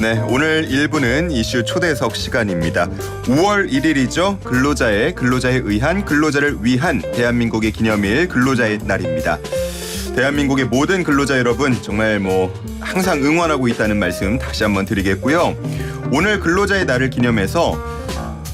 네, 오늘 1부는 이슈 초대석 시간입니다. 5월 1일이죠. 근로자에 의한 근로자를 위한 대한민국의 기념일 근로자의 날입니다. 대한민국의 모든 근로자 여러분 정말 항상 응원하고 있다는 말씀 다시 한번 드리겠고요. 오늘 근로자의 날을 기념해서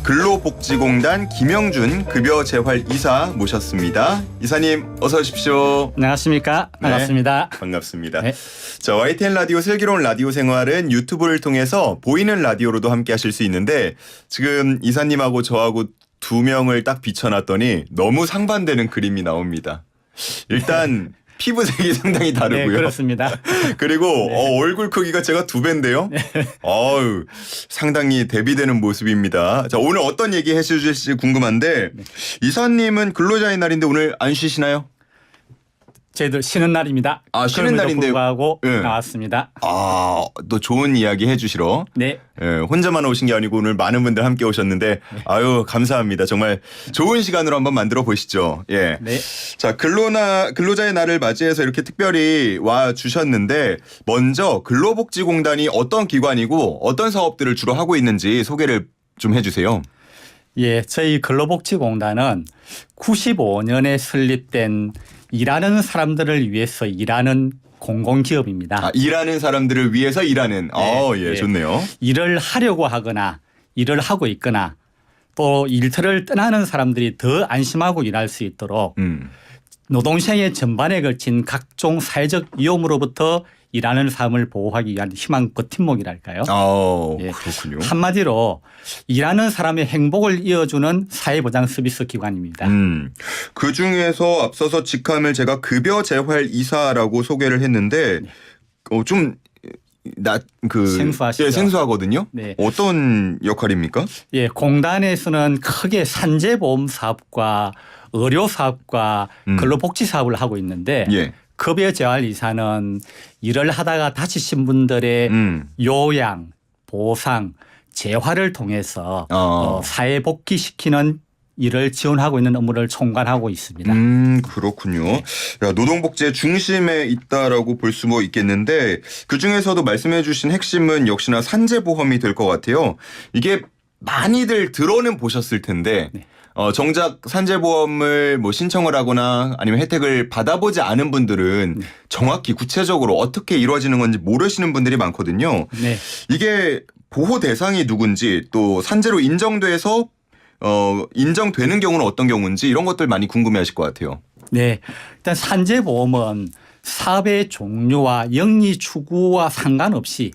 근로복지공단 김영준 급여재활이사 모셨습니다. 이사님 어서 오십시오. 안녕하십니까. 반갑습니다. 네, 반갑습니다. 네. 자, YTN 라디오 슬기로운 라디오 생활은 유튜브를 통해서 보이는 라디오로도 함께 하실 수 있는데 지금 이사님하고 저하고 두 명을 딱 비춰놨더니 너무 상반되는 그림이 나옵니다. 일단 피부색이 상당히 다르고요. 네, 그렇습니다. 그리고 얼굴 크기가 제가 2배인데요. 상당히 대비되는 모습입니다. 자, 오늘 어떤 얘기 해주실지 궁금한데 이사님은 근로자의 날인데 오늘 안 쉬시나요? 저희들 쉬는 날입니다. 쉬는 날인데 불구하고 나왔습니다. 또 좋은 이야기 해주시러. 네. 혼자만 오신 게 아니고 오늘 많은 분들 함께 오셨는데 감사합니다. 정말 좋은 시간으로 한번 만들어 보시죠. 예. 네. 자, 근로자의 날을 맞이해서 이렇게 특별히 와 주셨는데 먼저 근로복지공단이 어떤 기관이고 어떤 사업들을 주로 하고 있는지 소개를 좀 해주세요. 예, 저희 근로복지공단은 95년에 설립된 일하는 사람들을 위해서 일하는 공공기업입니다. 일하는 사람들을 위해서 일하는. 예, 좋네요. 일을 하려고 하거나 일을 하고 있거나 또 일터를 떠나는 사람들이 더 안심하고 일할 수 있도록 노동시장의 전반에 걸친 각종 사회적 위험으로부터 일하는 삶을 보호하기 위한 희망 버팀목이랄까요. 예. 그렇군요. 한마디로 일하는 사람의 행복을 이어주는 사회보장 서비스 기관입니다. 그중에서 앞서서 직함을 제가 급여재활이사라고 소개를 했는데 생소하시죠? 예, 생소하거든요. 네. 어떤 역할입니까? 예, 공단에서는 크게 산재보험 사업과 의료 사업과 근로복지 사업을 하고 있는데 예. 급여재활이사는 일을 하다가 다치신 분들의 요양, 보상, 재활을 통해서 사회 복귀시키는 일을 지원하고 있는 업무를 총괄하고 있습니다. 그렇군요. 네. 노동복지의 중심에 있다라고 볼 수 있겠는데 그중에서도 말씀해 주신 핵심은 역시나 산재보험이 될 것 같아요. 이게 많이들 들어는 보셨을 텐데 네. 정작 산재보험을 신청을 하거나 아니면 혜택을 받아보지 않은 분들은 정확히 구체적으로 어떻게 이루어지는 건지 모르시는 분들이 많거든요. 네. 이게 보호 대상이 누군지 또 산재로 인정돼서 인정되는 경우는 어떤 경우인지 이런 것들 많이 궁금해하실 것 같아요. 네, 일단 산재보험은 사업의 종류와 영리 추구와 상관없이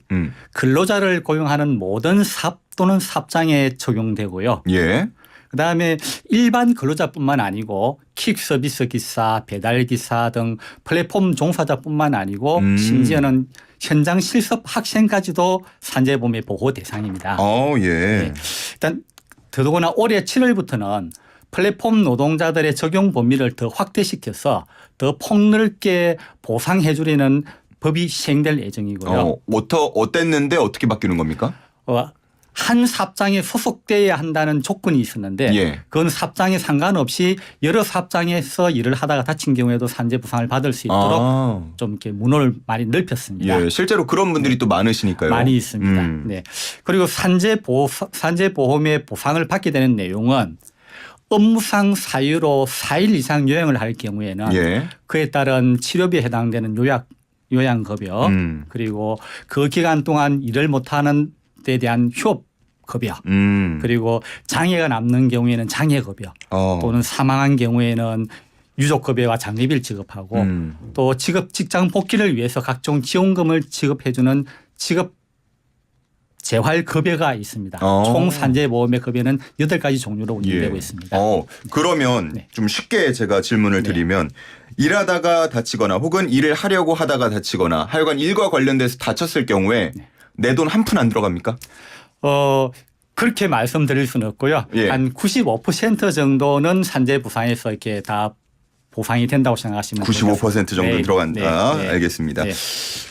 근로자를 고용하는 모든 사업 또는 사업장에 적용되고요. 예. 그다음에 일반 근로자뿐만 아니고 킥 서비스 기사, 배달 기사 등 플랫폼 종사자뿐만 아니고 심지어는 현장 실습 학생까지도 산재보험의 보호 대상입니다. 예. 네. 일단 더더구나 올해 7월부터는 플랫폼 노동자들의 적용 범위를 더 확대시켜서 더 폭넓게 보상해 주려는 법이 시행될 예정이고요. 어땠는데 어떻게 바뀌는 겁니까? 한 사업장에 소속돼야 한다는 조건이 있었는데 예. 그건 사업장에 상관없이 여러 사업장에서 일을 하다가 다친 경우에도 산재보상을 받을 수 있도록 좀 이렇게 문호를 많이 넓혔습니다. 예, 실제로 그런 분들이 또 많으시니까요. 많이 있습니다. 네. 그리고 산재보험의 보상을 받게 되는 내용은 업무상 사유로 4일 이상 요양을 할 경우에는 그에 따른 치료비에 해당되는 요양급여 그리고 그 기간 동안 일을 못하는 데 대한 휴업급여 그리고 장애가 남는 경우에는 장애급여 또는 사망한 경우에는 유족급여와 장례비를 지급하고 또 직장 복귀를 위해서 각종 지원금을 지급해 주는 직업 재활급여가 있습니다. 총 산재보험의 급여는 8가지 종류로 운영되고 있습니다. 그러면 좀 쉽게 제가 질문을 드리면 일하다가 다치거나 혹은 일을 하려고 하다가 다치거나 하여간 일과 관련돼서 다쳤을 경우에 내 돈 한 푼 안 들어갑니까? 그렇게 말씀드릴 수는 없고요. 한 95% 정도는 산재보상에서 이렇게 다 보상이 된다고 생각하시면 95% 정도 들어간다. 알겠습니다.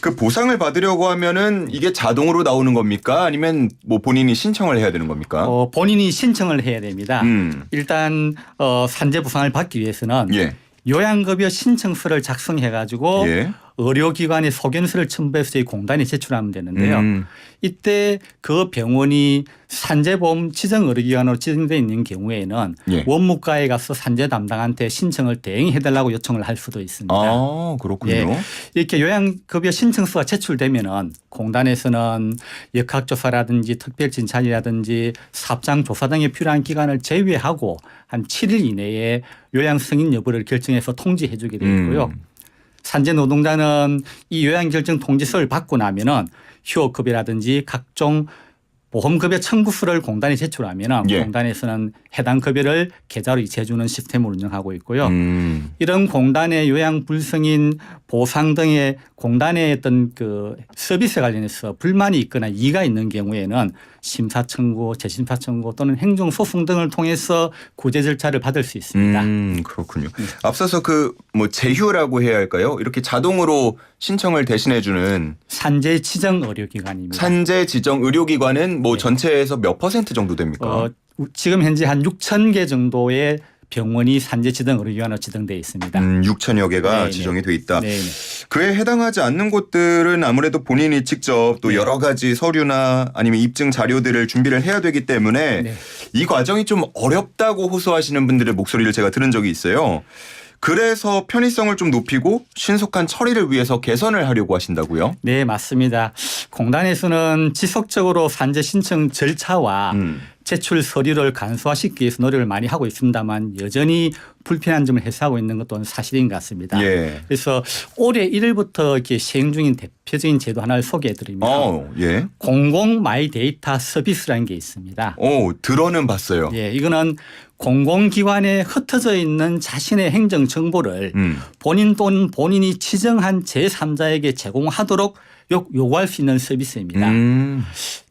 그 보상을 받으려고 하면은 이게 자동으로 나오는 겁니까? 아니면 본인이 신청을 해야 되는 겁니까? 본인이 신청을 해야 됩니다. 일단 산재보상을 받기 위해서는 요양급여 신청서를 작성해 가지고 의료기관에 소견서를 첨부해서 저희 공단에 제출하면 되는데요. 이때 그 병원이 산재보험 지정 의료기관으로 지정되어 있는 경우에는 예. 원무과에 가서 산재 담당한테 신청을 대행해달라고 요청을 할 수도 있습니다. 아, 그렇군요. 예. 이렇게 요양급여 신청서가 제출되면은 공단에서는 역학조사라든지 특별진찰이라든지 사업장조사 등에 필요한 기간을 제외하고 한 7일 이내에 요양 승인 여부를 결정해서 통지해 주게 되어 있고요. 산재 노동자는 이 요양 결정 통지서를 받고 나면은 휴업급여라든지 각종 보험급여 청구서를 공단에 제출하면 예. 공단에서는 해당 급여를 계좌로 이체해 주는 시스템을 운영하고 있고요. 이런 공단의 요양 불승인 보상 등의 공단의 어떤 그 서비스에 관련해서 불만이 있거나 이의가 있는 경우에는 심사 청구, 재심사 청구 또는 행정 소송 등을 통해서 구제 절차를 받을 수 있습니다. 그렇군요. 앞서서 그 뭐 제휴라고 해야 할까요? 이렇게 자동으로 신청을 대신해 주는 산재 지정 의료기관입니다. 산재 지정 의료기관은 뭐 네. 전체에서 몇 % 정도 됩니까? 지금 현재 한 6천 개 정도의 병원이 산재 지정 의료기관으로 지정되어 있습니다. 6천여 개가 네네. 지정이 돼 있다. 네네. 그에 해당하지 않는 곳들은 아무래도 본인이 직접 또 네. 여러 가지 서류나 아니면 입증 자료들을 준비를 해야 되기 때문에 네. 이 과정이 좀 어렵다고 호소하시는 분들의 목소리를 제가 들은 적이 있어요. 그래서 편의성을 좀 높이고 신속한 처리를 위해서 개선을 하려고 하신다고요? 네, 맞습니다. 공단에서는 지속적으로 산재 신청 절차와 제출 서류를 간소화시키기 위해서 노력을 많이 하고 있습니다만 여전히 불편한 점을 해소하고 있는 것도 사실인 것 같습니다. 예. 그래서 올해 1일부터 이렇게 시행 중인 대표적인 제도 하나를 소개해 드립니다. 예. 공공 마이 데이터 서비스라는 게 있습니다. 들어는 봤어요. 예, 이거는 공공기관에 흩어져 있는 자신의 행정 정보를 본인 또는 본인이 지정한 제3자에게 제공하도록 요구할 수 있는 서비스입니다.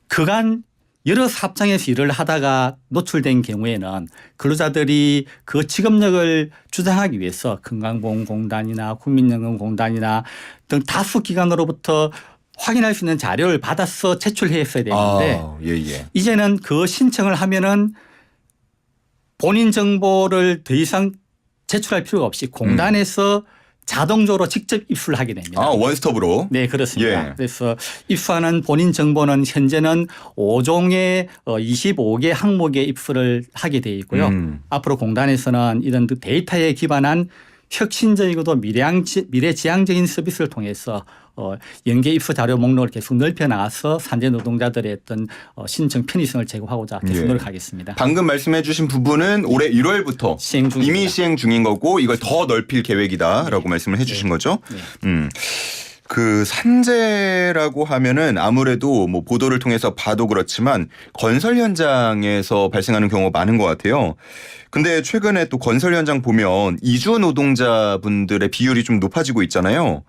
그간 여러 사업장에서 일을 하다가 노출된 경우에는 근로자들이 그 직업력을 주장하기 위해서 건강보험공단이나 국민연금공단이나 등 다수 기관으로부터 확인할 수 있는 자료를 받아서 제출했어야 되는데 예. 이제는 그 신청을 하면은 본인 정보를 더 이상 제출할 필요가 없이 공단에서 자동적으로 직접 입수를 하게 됩니다. 원스톱으로. 네, 그렇습니다. 예. 그래서 입수하는 본인 정보는 현재는 5종의 25개 항목에 입수를 하게 되어 있고요. 앞으로 공단에서는 이런 데이터에 기반한 혁신적이고도 미래지향적인 서비스를 통해서 연계 입수 자료 목록을 계속 넓혀 나가서 산재 노동자들의 어떤 신청 편의성을 제고하고자 계속 노력하겠습니다. 방금 말씀해 주신 부분은 올해 1월부터 시행 중입니다. 이미 시행 중인 거고 이걸 더 넓힐 계획이다라고 말씀을 해 주신 거죠. 그 산재라고 하면은 아무래도 뭐 보도를 통해서 봐도 그렇지만 건설 현장에서 발생하는 경우가 많은 것 같아요. 근데 최근에 또 건설 현장 보면 이주 노동자분들의 비율이 좀 높아지고 있잖아요.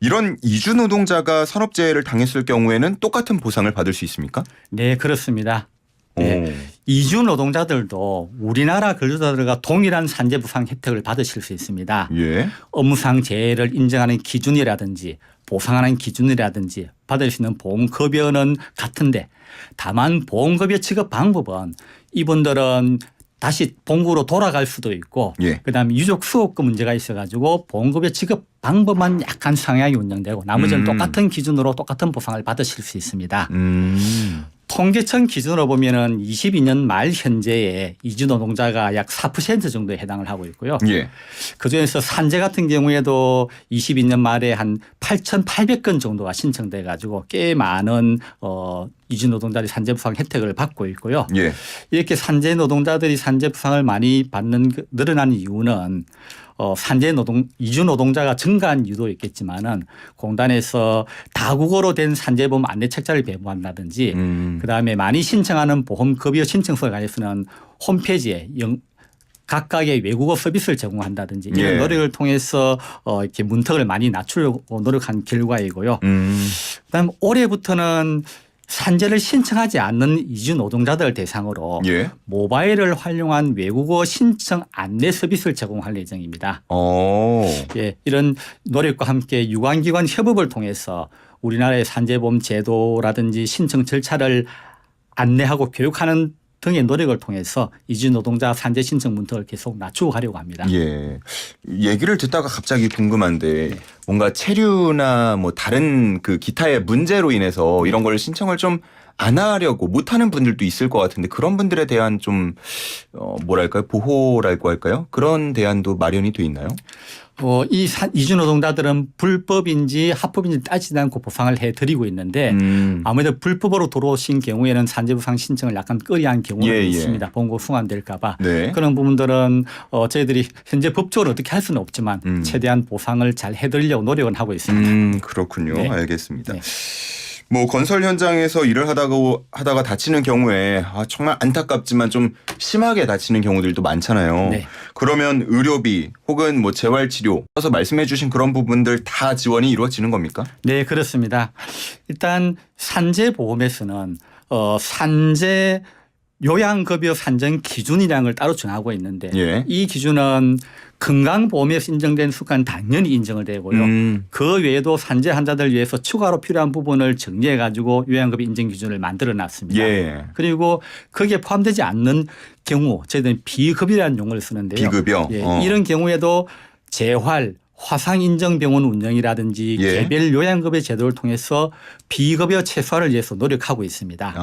이런 이주 노동자가 산업재해를 당했을 경우에는 똑같은 보상을 받을 수 있습니까? 네, 그렇습니다. 네. 이주 노동자들도 우리나라 근로자들과 동일한 산재부상 혜택을 받으실 수 있습니다. 예. 업무상 재해를 인정하는 기준이라든지 보상하는 기준이라든지 받을 수 있는 보험급여는 같은데 다만 보험급여 지급 방법은 이분들은 다시 본국으로 돌아갈 수도 있고 그다음에 유족 수급금 문제가 있어가지고 보험급여 지급 방법만 약간 상향이 운영되고 나머지는 똑같은 기준으로 똑같은 보상을 받으실 수 있습니다. 통계청 기준으로 보면은 22년 말 현재에 이주 노동자가 약 4% 정도에 해당을 하고 있고요. 그중에서 산재 같은 경우에도 22년 말에 한 8,800건 정도가 신청돼 가지고 꽤 많은 이주 노동자들이 산재부상 혜택을 받고 있고요. 이렇게 산재 노동자들이 산재부상을 많이 받는 늘어난 이유는 이주 노동자가 증가한 이유도 있겠지만은 공단에서 다국어로 된 산재보험 안내책자를 배부한다든지 그다음에 많이 신청하는 보험급여 신청서에 관해서는 홈페이지에 각각의 외국어 서비스를 제공한다든지 이런 노력을 통해서 이렇게 문턱을 많이 낮추려고 노력한 결과이고요. 그다음 올해부터는 산재를 신청하지 않는 이주 노동자들 대상으로 모바일을 활용한 외국어 신청 안내 서비스를 제공할 예정입니다. 이런 노력과 함께 유관기관 협업을 통해서 우리나라의 산재보험 제도라든지 신청 절차를 안내하고 교육하는 등의 노력을 통해서 이주 노동자 산재 신청 문턱을 계속 낮추고 가려고 합니다. 예. 얘기를 듣다가 갑자기 궁금한데 뭔가 체류나 뭐 다른 그 기타의 문제로 인해서 이런 걸 신청을 좀 안 하려고 못하는 분들도 있을 것 같은데 그런 분들에 대한 좀 뭐랄까요? 보호랄고 할까요? 그런 대안도 마련이 돼 있나요? 이 이주 노동자들은 불법인지 합법인지 따지지 않고 보상을 해드리고 있는데 아무래도 불법으로 들어오신 경우에는 산재보상 신청을 약간 꺼려한 경우가 있습니다. 본고 승환될까 봐. 네. 그런 부분들은 저희들이 현재 법적으로 어떻게 할 수는 없지만 최대한 보상을 잘 해드리려고 노력은 하고 있습니다. 그렇군요. 네. 알겠습니다. 네. 뭐 건설 현장에서 일을 하다가 다치는 경우에 정말 안타깝지만 좀 심하게 다치는 경우들도 많잖아요. 네. 그러면 의료비 혹은 뭐 재활치료 그래서 말씀해 주신 그런 부분들 다 지원이 이루어지는 겁니까? 네, 그렇습니다. 일단 산재보험에서는 산재 요양급여 산정 기준이라는 걸 따로 정하고 있는데 예. 이 기준은 건강보험에서 인정된 수가는 당연히 인정을 되고요. 그 외에도 산재 환자들 위해서 추가로 필요한 부분을 정리해 가지고 요양급여 인정 기준을 만들어 놨습니다. 예. 그리고 거기에 포함되지 않는 경우 저희들은 비급이라는 용어를 쓰는데요. 비급여. 예, 이런 경우에도 재활 화상인정병원 운영이라든지 예. 개별 요양급여 제도를 통해서 비급여 최소화를 위해서 노력하고 있습니다.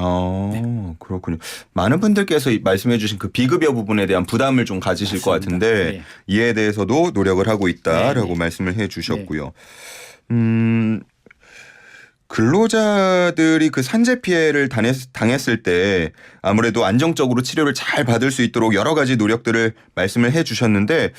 그렇군요. 많은 분들께서 말씀해 주신 그 비급여 부분에 대한 부담을 좀 가지실 맞습니다. 것 같은데 네. 이에 대해서도 노력을 하고 있다라고 네. 말씀을 해 주셨고요. 근로자들이 그 산재 피해를 당했을 때 아무래도 안정적으로 치료를 잘 받을 수 있도록 여러 가지 노력들을 말씀을 해 주셨는데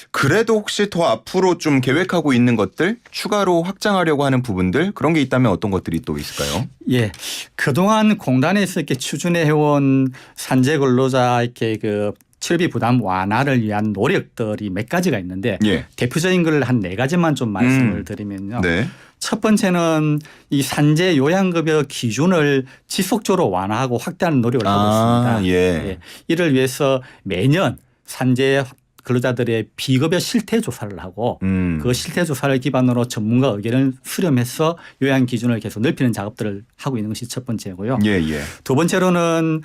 그래도 혹시 더 앞으로 좀 계획하고 있는 것들 추가로 확장하려고 하는 부분들 그런 게 있다면 어떤 것들이 또 있을까요? 예. 그동안 공단에서 이렇게 추진해 온 산재 근로자 이렇게 그 치료비 부담 완화를 위한 노력들이 몇 가지가 있는데 예. 대표적인 걸 한 4가지만 좀 말씀을 드리면요. 네. 첫 번째는 이 산재 요양급여 기준을 지속적으로 완화하고 확대하는 노력을 하고 있습니다. 예. 이를 위해서 매년 산재 근로자들의 비급여 실태 조사를 하고 그 실태 조사를 기반으로 전문가 의견을 수렴해서 요양 기준을 계속 넓히는 작업들을 하고 있는 것이 첫 번째고요. 예. 두 번째로는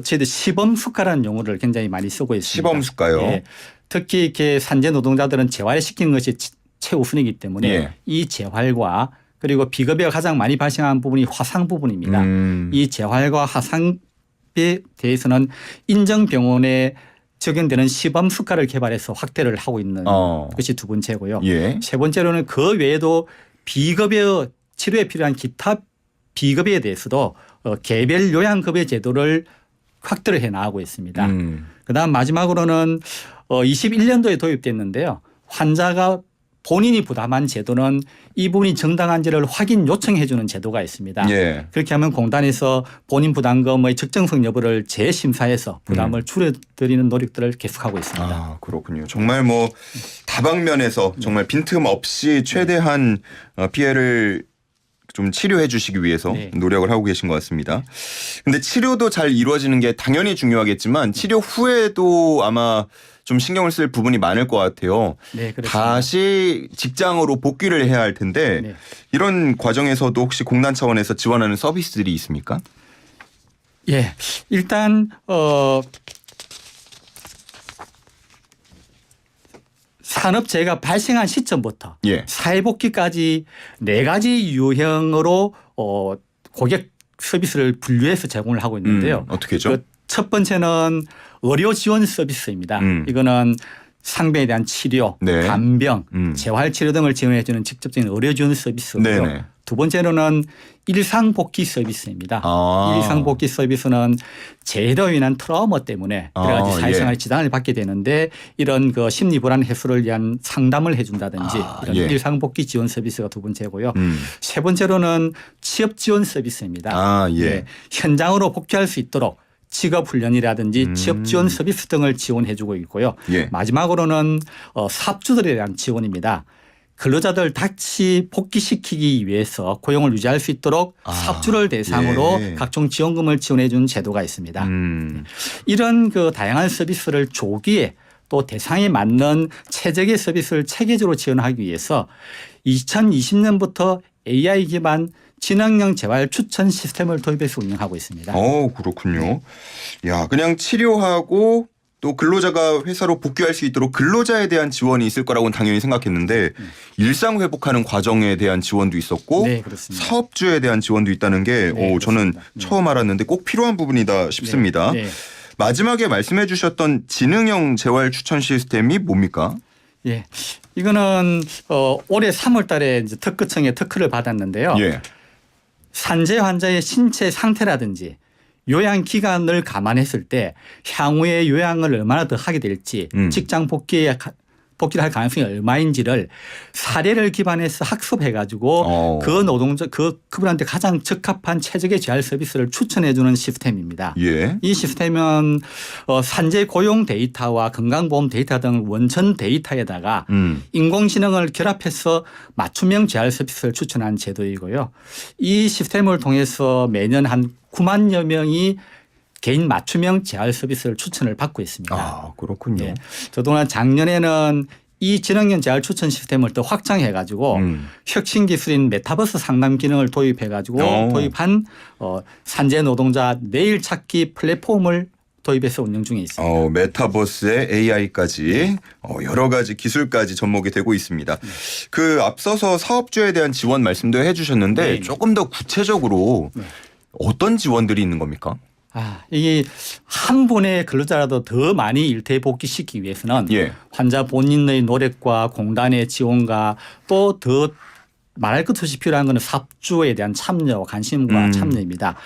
저희들 시범 수가라는 용어를 굉장히 많이 쓰고 있습니다. 시범 수가요. 예. 특히 이렇게 산재 노동자들은 재활시키는 것이 최우선이기 때문에 예. 이 재활과 그리고 비급여가 가장 많이 발생하는 부분이 화상 부분입니다. 이 재활과 화상에 대해서는 인정병원에 적용되는 시범 수가를 개발해서 확대를 하고 있는 것이 두 번째고요. 예. 세 번째로는 그 외에도 비급여 치료에 필요한 기타 비급여에 대해서도 개별 요양급여 제도를 확대를 해 나가고 있습니다. 그다음 마지막으로는 21년도에 도입됐는데요. 환자가 본인이 부담한 제도는 이분이 정당한지를 확인 요청해 주는 제도가 있습니다. 예. 그렇게 하면 공단에서 본인 부담금의 적정성 여부를 재심사해서 부담을 줄여드리는 노력들을 계속하고 있습니다. 그렇군요. 정말 뭐 다방면에서 정말 빈틈없이 최대한 피해를 좀 치료해 주시기 위해서 네. 노력을 하고 계신 것 같습니다. 근데 치료도 잘 이루어지는 게 당연히 중요하겠지만 치료 후에도 아마 좀 신경을 쓸 부분이 많을 것 같아요. 네, 그렇습니다. 다시 직장으로 복귀를 해야 할 텐데 네. 이런 과정에서도 혹시 공단 차원에서 지원하는 서비스들이 있습니까? 예, 일단 산업재해가 발생한 시점부터 예. 사회복귀까지 4가지 유형으로 고객 서비스를 분류해서 제공을 하고 있는데요. 어떻게죠? 첫 번째는 의료 지원 서비스입니다. 이거는 상병에 대한 치료, 네. 간병, 재활치료 등을 지원해 주는 직접적인 의료 지원 서비스고요. 네네. 두 번째로는 일상복귀 서비스입니다. 일상복귀 서비스는 재해로 인한 트라우마 때문에 여러 가지 사회생활 지장을 받게 되는데 이런 그 심리 불안 해소를 위한 상담을 해준다든지 이런 일상복귀 지원 서비스가 두 번째고요. 세 번째로는 취업 지원 서비스입니다. 네. 현장으로 복귀할 수 있도록 직업 훈련이라든지 취업 지원 서비스 등을 지원해 주고 있고요. 마지막으로는 사업주들에 대한 지원입니다. 근로자들 다시 복귀시키기 위해서 고용을 유지할 수 있도록 사업주를 대상으로 각종 지원금을 지원해 주는 제도가 있습니다. 이런 그 다양한 서비스를 조기에 또 대상에 맞는 최적의 서비스를 체계적으로 지원하기 위해서 2020년부터 AI 기반 진행형 재활 추천 시스템을 도입해서 운영하고 있습니다. 그렇군요. 야, 그냥 치료하고 또 근로자가 회사로 복귀할 수 있도록 근로자에 대한 지원이 있을 거라고는 당연히 생각했는데 일상 회복하는 과정에 대한 지원도 있었고 네, 그렇습니다. 사업주에 대한 지원도 있다는 게 네, 저는 그렇습니다. 처음 알았는데 꼭 필요한 부분이다 싶습니다. 네. 마지막에 말씀해 주셨던 지능형 재활 추천 시스템이 뭡니까? 예. 이거는 올해 3월 달에 이제 특허청에 특허를 받았는데요. 예. 산재 환자의 신체 상태라든지 요양 기간을 감안했을 때 향후에 요양을 얼마나 더 하게 될지 직장 복귀를 할 가능성이 얼마인지를 사례를 기반해서 학습해 가지고 그 노동자 그분한테 가장 적합한 최적의 재활 서비스를 추천해 주는 시스템입니다. 예. 이 시스템은 산재 고용 데이터와 건강보험 데이터 등 원천 데이터에다가 인공지능을 결합해서 맞춤형 재활 서비스를 추천하는 제도이고요. 이 시스템을 통해서 매년 한 9만여 명이 개인 맞춤형 재활 서비스를 추천을 받고 있습니다. 아, 그렇군요. 네. 더더구나 작년에는 이 지능형 재활 추천 시스템을 더 확장해 가지고 혁신 기술인 메타버스 상담 기능을 도입해 가지고 도입한 산재 노동자 내일 찾기 플랫폼을 도입해서 운영 중에 있습니다. 메타버스에 AI까지 여러 가지 기술까지 접목이 되고 있습니다. 그 앞서서 사업주에 대한 지원 말씀도 해주셨는데 네. 조금 더 구체적으로 어떤 지원들이 있는 겁니까? 이게 한 분의 근로자라도 더 많이 일터에 복귀시키기 위해서는 예. 환자 본인의 노력과 공단의 지원과 또 더 말할 것 없이 필요한 것은 사업주에 대한 참여와 관심과 참여입니다.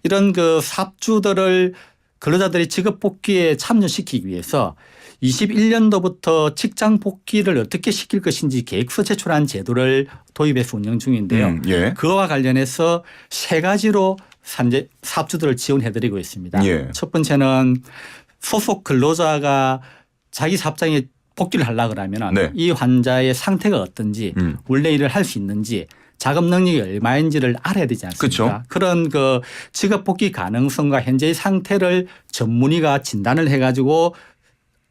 이런 그 사업주들을 근로자들이 직업 복귀에 참여시키기 위해서 21년도부터 직장 복귀를 어떻게 시킬 것인지 계획서 제출한 제도를 도입해서 운영 중인데요. 예. 그와 관련해서 세 가지로 산재 사업주들을 지원해드리고 있습니다. 예. 첫 번째는 소속 근로자가 자기 사업장에 복귀를 하려고 하면 네. 이 환자의 상태가 어떤지 원래 일을 할 수 있는지 작업 능력이 얼마인지를 알아야 되지 않습니까? 그쵸. 그런 그 직업 복귀 가능성과 현재의 상태를 전문의가 진단을 해가지고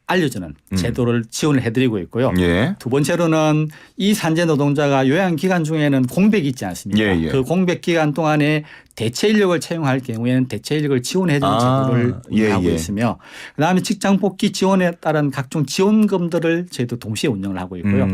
알려주는 제도를 지원을 해드리고 있고요. 예. 두 번째로는 이 산재 노동자가 요양 기간 중에는 공백이 있지 않습니까? 예, 예. 그 공백 기간 동안에 대체 인력을 채용할 경우에는 대체 인력을 지원해 주는 제도를 운영하고 예. 있으며 그다음에 직장 복귀 지원에 따른 각종 지원금들을 저희도 동시에 운영을 하고 있고요.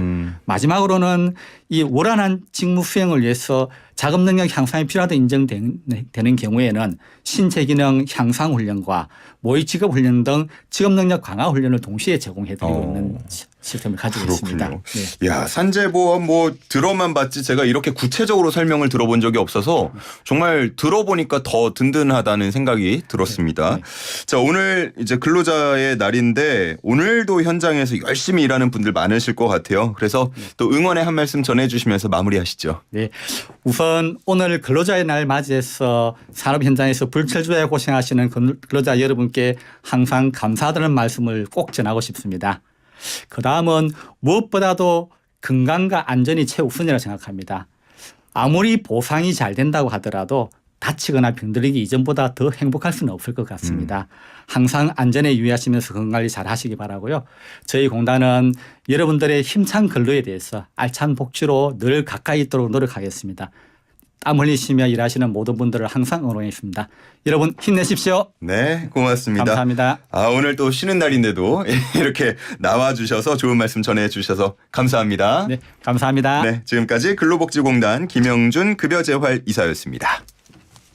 마지막으로는 이 원활한 직무 수행을 위해서 작업 능력 향상이 필요하다 인정되는 경우에는 신체 기능 향상 훈련과 모의 직업 훈련 등 직업 능력 강화 훈련을 동시에 제공해드리고 있는 시스템을 가지고 있습니다. 네. 야, 산재보험 들어만 봤지 제가 이렇게 구체적으로 설명을 들어본 적이 없어서 정말 들어보니까 더 든든하다는 생각이 들었습니다. 네. 자, 오늘 이제 근로자의 날인데 오늘도 현장에서 열심히 일하는 분들 많으실 것 같아요. 그래서 또 응원의 한 말씀 전해주시면서 마무리하시죠. 네. 우선 오늘 근로자의 날 맞이해서 산업 현장에서 불철주야 고생하시는 근로자 여러분께 항상 감사드리는 말씀을 꼭 전하고 싶습니다. 그다음은 무엇보다도 건강과 안전이 최우선이라고 생각합니다. 아무리 보상이 잘 된다고 하더라도 다치거나 병들기 이전보다 더 행복할 수는 없을 것 같습니다. 항상 안전에 유의하시면서 건강관리 잘 하시기 바라고요. 저희 공단은 여러분들의 힘찬 근로에 대해서 알찬 복지로 늘 가까이 있도록 노력하겠습니다. 땀 흘리시며 일하시는 모든 분들을 항상 응원하겠습니다. 여러분 힘내십시오. 네, 고맙습니다. 감사합니다. 오늘 또 쉬는 날인데도 이렇게 나와주셔서 좋은 말씀 전해주셔서 감사합니다. 네, 감사합니다. 네, 지금까지 근로복지공단 김영준 급여재활 이사였습니다.